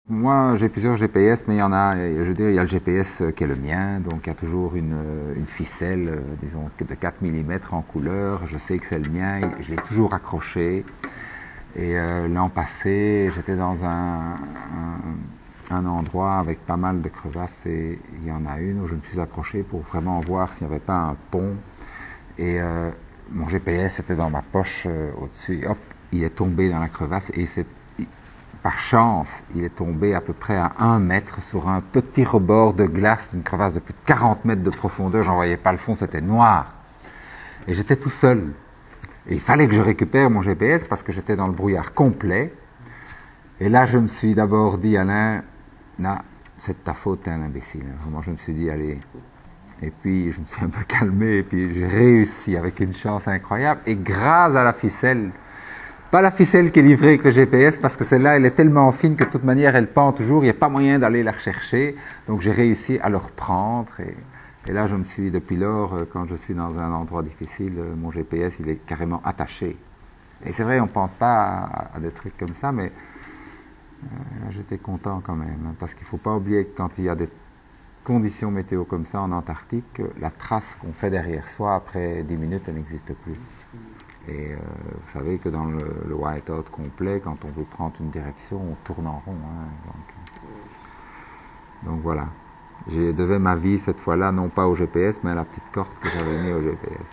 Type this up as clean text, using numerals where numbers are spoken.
Moi, j'ai plusieurs GPS, mais il y en a, je veux dire, il y a le GPS qui est le mien, donc il y a toujours une ficelle, disons, de 4 millimètres en couleur. Je sais que c'est le mien, je l'ai toujours accroché. Et l'an passé, j'étais dans un endroit avec pas mal de crevasses et il y en a une où je me suis accroché pour vraiment voir s'il n'y avait pas un pont. Et mon GPS était dans ma poche au-dessus. Et hop, il est tombé dans la crevasse et par chance, il est tombé à peu près à 1 mètre sur un petit rebord de glace d'une crevasse de plus de 40 mètres de profondeur. J'en voyais pas le fond, c'était noir. Et j'étais tout seul. Et il fallait que je récupère mon GPS parce que j'étais dans le brouillard complet. Et là, je me suis d'abord dit, Alain, non, c'est de ta faute, t'es un imbécile. Vraiment, je me suis dit, allez. Et puis, je me suis un peu calmé, et puis j'ai réussi avec une chance incroyable. Et grâce à la ficelle, pas la ficelle qui est livrée avec le GPS, parce que celle-là, elle est tellement fine que de toute manière, elle pend toujours, il n'y a pas moyen d'aller la rechercher. Donc, j'ai réussi à le reprendre. Et là, je me suis, depuis lors, quand je suis dans un endroit difficile, mon GPS, il est carrément attaché. Et c'est vrai, on ne pense pas à des trucs comme ça, mais j'étais content quand même, hein, parce qu'il ne faut pas oublier que quand il y a des conditions météo comme ça en Antarctique, la trace qu'on fait derrière soi après 10 minutes, elle n'existe plus. Et vous savez que dans le whiteout complet, quand on veut prendre une direction, on tourne en rond. Hein, donc voilà. J'ai devais ma vie cette fois-là, non pas au GPS, mais à la petite corde que j'avais mis au GPS.